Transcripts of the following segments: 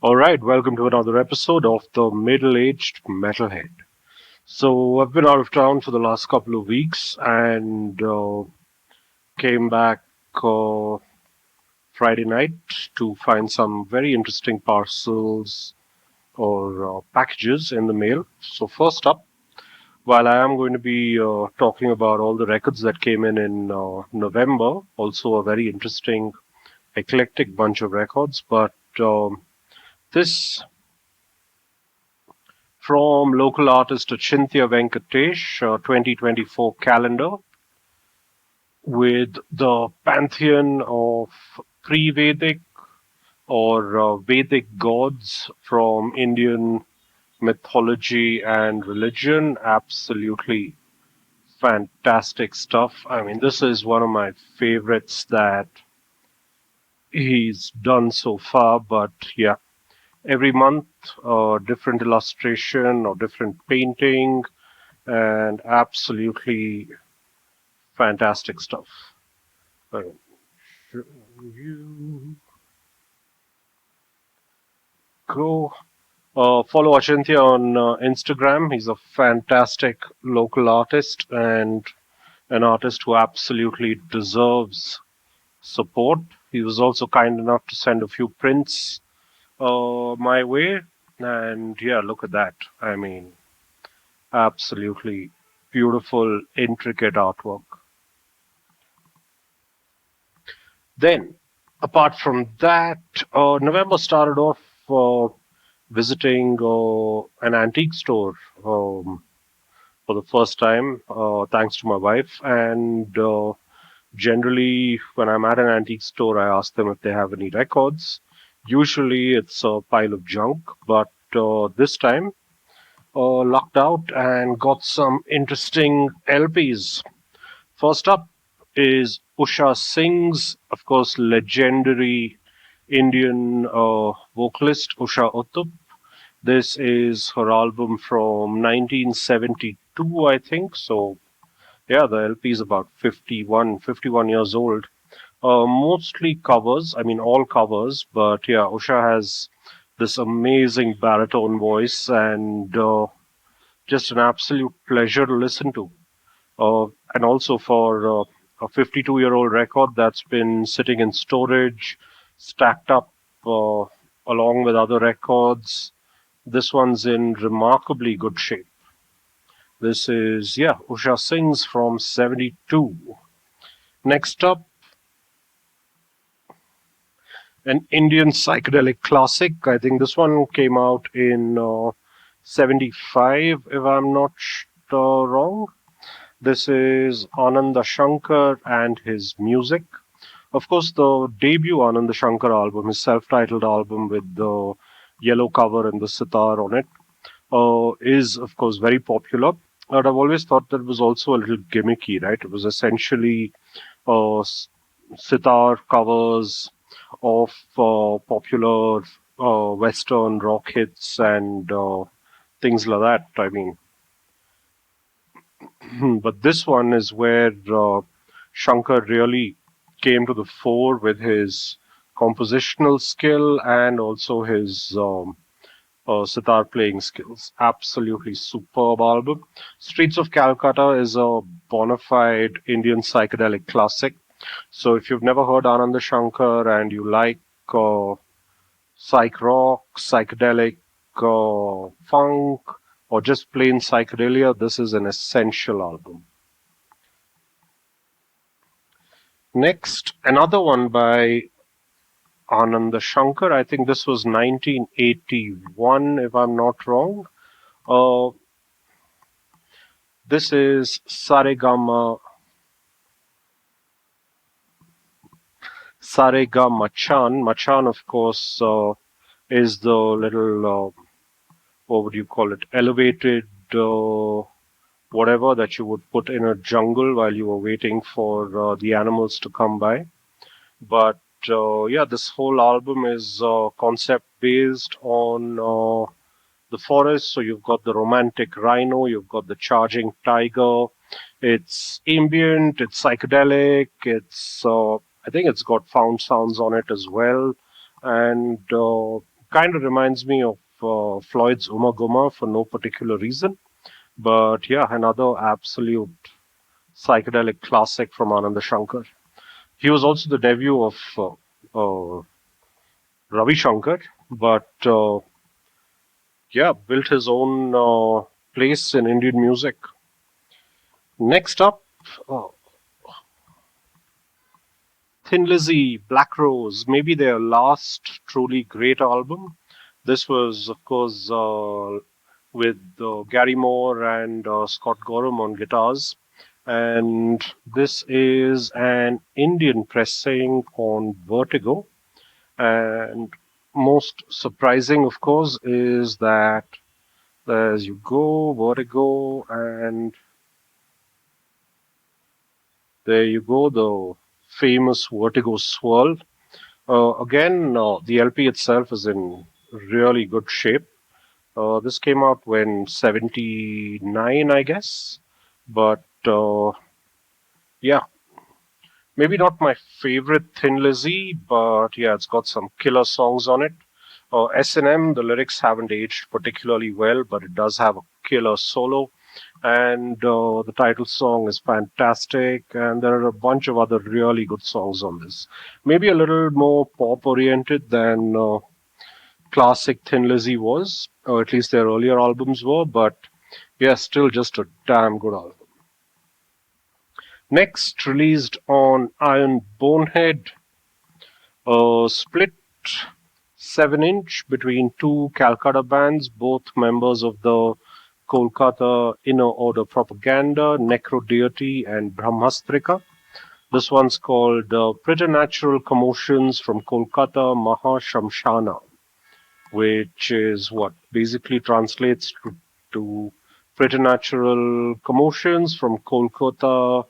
All right, welcome to another episode of the Middle Aged Metalhead. So, I've been out of town for the last couple of weeks and came back uh, Friday night to find some very interesting parcels or packages in the mail. So, first up, while I am going to be talking about all the records that came in November, also a very interesting, eclectic bunch of records, but this from local artist Achintya Venkatesh, 2024 calendar with the pantheon of pre-Vedic or Vedic gods from Indian mythology and religion. Absolutely fantastic stuff. I mean, this is one of my favorites that he's done so far, but yeah, every month, different illustration or different painting, and absolutely fantastic stuff. Uh, you go follow Achintya on Instagram. He's a fantastic local artist and an artist who absolutely deserves support. He was also kind enough to send a few prints my way, and yeah, look at that. I mean, absolutely beautiful, intricate artwork. Then, apart from that, November started off visiting an antique store for the first time, thanks to my wife. And generally, when I'm at an antique store, I ask them if they have any records. Usually, it's a pile of junk, but this time, lucked out and got some interesting LPs. First up is Usha Singh's, of course, legendary Indian vocalist Usha Uthup. This is her album from 1972, I think. So, yeah, the LP is about 51 years old. Mostly covers, I mean, all covers, but yeah, Usha has this amazing baritone voice and just an absolute pleasure to listen to. And also for a 52-year-old record that's been sitting in storage, stacked up along with other records. This one's in remarkably good shape. This is, yeah, Usha Singh's from 72. Next up, an Indian psychedelic classic. I think this one came out in 75, if I'm not wrong. This is Ananda Shankar and his music. Of course, the debut Ananda Shankar album, his self-titled album with the yellow cover and the sitar on it, is of course very popular. But I've always thought that it was also a little gimmicky, right? It was essentially sitar covers of popular Western rock hits and things like that. I mean, but this one is where Shankar really came to the fore with his compositional skill and also his sitar playing skills. Absolutely superb album. Streets of Calcutta is a bona fide Indian psychedelic classic. So if you've never heard Ananda Shankar and you like psych rock, psychedelic funk, or just plain psychedelia, this is an essential album. Next, another one by Ananda Shankar. I think this was 1981, if I'm not wrong. Uh, this is Sarega Machan. Machan, of course, is the little, what would you call it, elevated whatever that you would put in a jungle while you were waiting for the animals to come by. But yeah, this whole album is concept based on the forest. So you've got the romantic rhino, you've got the charging tiger. It's ambient, it's psychedelic, it's I think it's got found sounds on it as well, and kind of reminds me of Floyd's Uma Guma for no particular reason. But yeah, another absolute psychedelic classic from Ananda Shankar. He was also the debut of Ravi Shankar, but yeah, built his own place in Indian music. Next up, uh, Thin Lizzy, Black Rose, maybe their last truly great album. This was, of course, with Gary Moore and Scott Gorham on guitars. And this is an Indian pressing on Vertigo. And most surprising, of course, is that as you go, Vertigo, and there you go, the famous Vertigo swirl. Again, the LP itself is in really good shape. This came out when 79, I guess. But yeah, maybe not my favorite Thin Lizzy, but yeah, it's got some killer songs on it. S&M, the lyrics haven't aged particularly well, but it does have a killer solo. And the title song is fantastic. And there are a bunch of other really good songs on this. Maybe a little more pop oriented than classic Thin Lizzy was, or at least their earlier albums were, but yeah, still just a damn good album. Next, released on Iron Bonehead, a split 7-inch between two Calcutta bands, both members of the Kolkata Inner Order Propaganda, Necro Diety, and Brahmastrika. This one's called Preternatural Commotions from Kolkata Maha Shamshana, which is what basically translates to preternatural commotions from Kolkata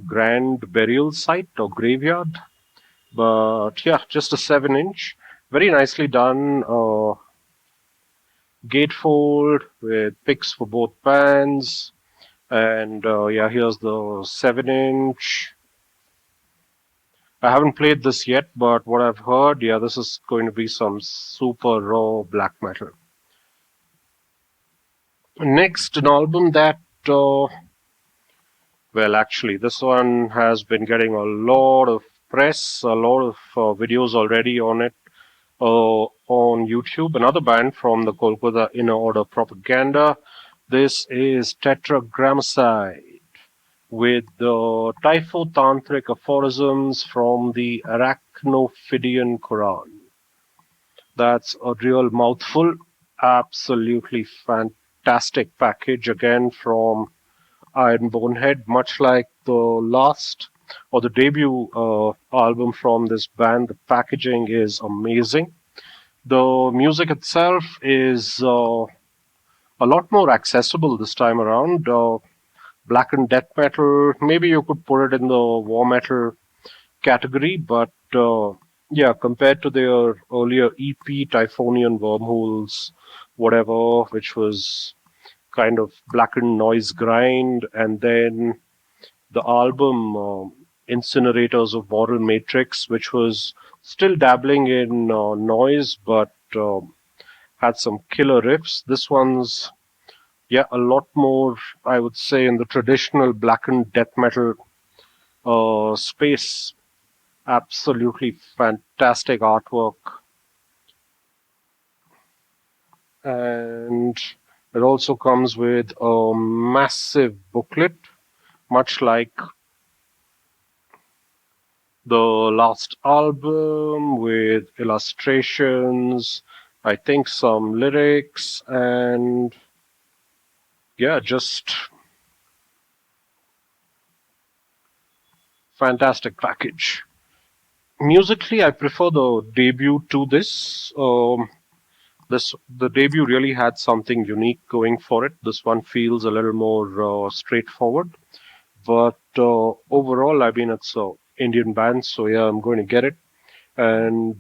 Grand Burial Site or Graveyard. But yeah, just a 7-inch. Very nicely done. Gatefold with picks for both bands. And yeah, here's the 7-inch. I haven't played this yet, but what I've heard, yeah, this is going to be some super raw black metal. Next, an album that, well, actually, this one has been getting a lot of press, a lot of videos already on it on YouTube. Another band from the Kolkata Inner Order Propaganda. This is Tettragrammacide with the Typhotantric aphorisms from the Arachnophidian Quran. That's a real mouthful. Absolutely fantastic package again from Iron Bonehead, much like the last or the debut album from this band. The packaging is amazing. The music itself is a lot more accessible this time around. Black and death metal, maybe you could put it in the war metal category, but yeah, compared to their earlier EP, Typhonian Wormholes, whatever, which was kind of blackened noise grind, and then the album Incinerators of Moral Matrix, which was still dabbling in noise, but had some killer riffs. This one's, yeah, a lot more, I would say, in the traditional blackened death metal space. Absolutely fantastic artwork. And it also comes with a massive booklet, much like the last album, with illustrations, I think some lyrics, and yeah, just fantastic package. Musically, I prefer the debut to this. The debut really had something unique going for it. This one feels a little more straightforward, but overall, I mean, it's a Indian band, so yeah, I'm going to get it, and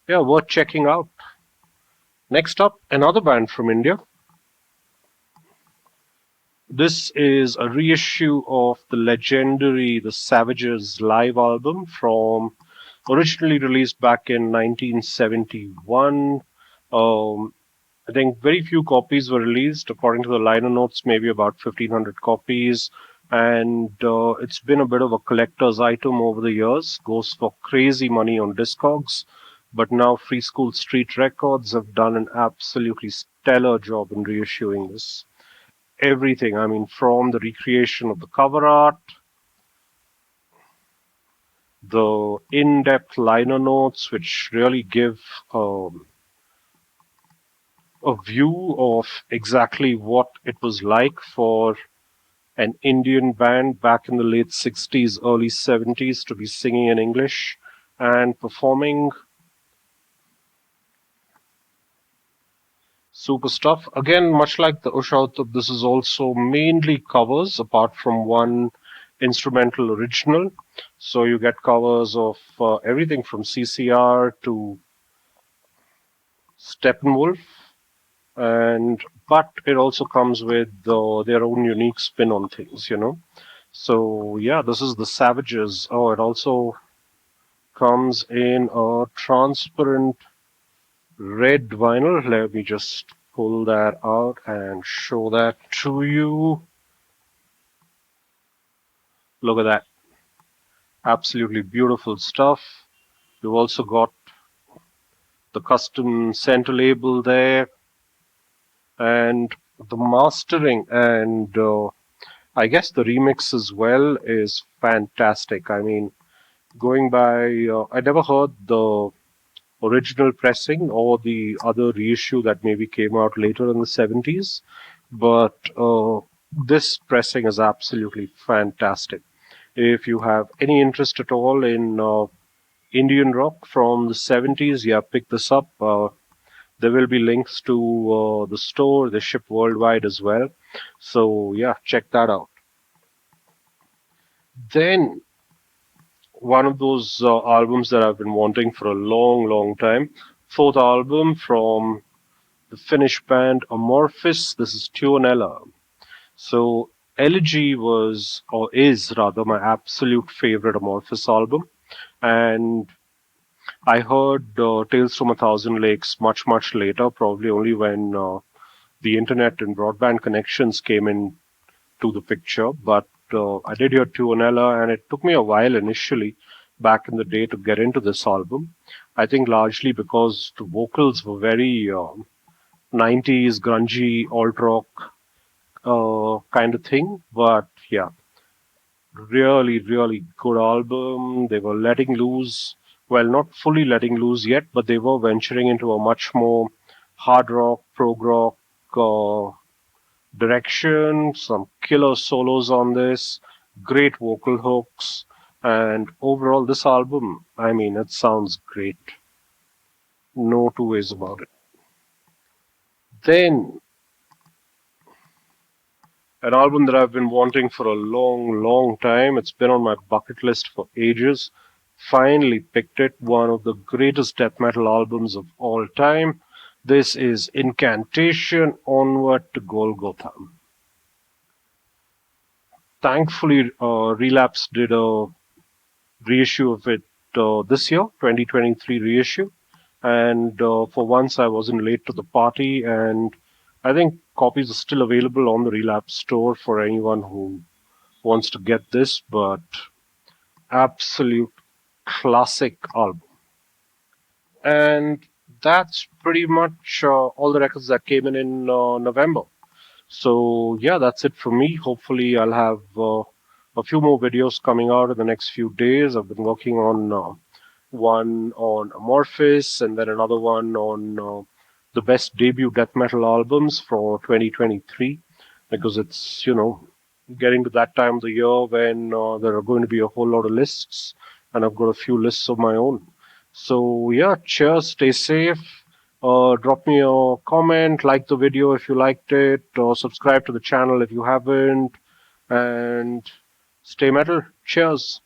yeah, worth checking out. Next up, another band from India. This is a reissue of the legendary The Savages live album from originally released back in 1971. Um, I think very few copies were released. According to the liner notes, maybe about 1,500 copies. And it's been a bit of a collector's item over the years. Goes for crazy money on Discogs. But now Free School Street Records have done an absolutely stellar job in reissuing this. Everything, I mean, from the recreation of the cover art, the in-depth liner notes, which really give um, a view of exactly what it was like for an Indian band back in the late 60s, early 70s to be singing in English and performing super stuff. Again, much like the Usha Uthup, this is also mainly covers apart from one instrumental original. So you get covers of everything from CCR to Steppenwolf, and but it also comes with their own unique spin on things. So yeah, this is the Savages. Oh, it also comes in a transparent red vinyl. Let me just pull that out and show that to you. Look at that. Absolutely beautiful stuff. You've also got the custom center label there and the mastering and I guess the remix as well is fantastic. I mean, going by, I never heard the original pressing or the other reissue that maybe came out later in the 70s, but this pressing is absolutely fantastic. If you have any interest at all in Indian rock from the 70s, yeah, pick this up. There will be links to the store. They ship worldwide as well. So, yeah, check that out. Then, one of those albums that I've been wanting for a long, long time. Fourth album from the Finnish band Amorphis. This is Tuonela. So, Elegy was, or is rather, my absolute favorite Amorphis album. And I heard Tales from a Thousand Lakes much, much later, probably only when the internet and broadband connections came in to the picture. But I did hear Tuonela, and it took me a while initially back in the day to get into this album. I think largely because the vocals were very 90s grungy alt rock kind of thing. But yeah, really, really good album. They were letting loose, well, not fully letting loose yet, but they were venturing into a much more hard rock, prog rock direction. Some killer solos on this, great vocal hooks, and overall, this album, I mean, it sounds great. No two ways about it. Then, an album that I've been wanting for a long, long time. It's been on my bucket list for ages. Finally picked it. One of the greatest death metal albums of all time. This is Incantation, Onward to Golgotha. Thankfully, Relapse did a reissue of it this year, 2023 reissue. And for once, I wasn't late to the party. And I think copies are still available on the Relapse store for anyone who wants to get this, but absolute classic album. And that's pretty much all the records that came in November. So yeah, that's it for me. Hopefully, I'll have a few more videos coming out in the next few days. I've been working on one on Amorphis and then another one on the best debut death metal albums for 2023 because it's getting to that time of the year when there are going to be a whole lot of lists, and I've got a few lists of my own. So yeah, cheers, stay safe. Drop me a comment, like the video if you liked it, or subscribe to the channel if you haven't, and stay metal. Cheers.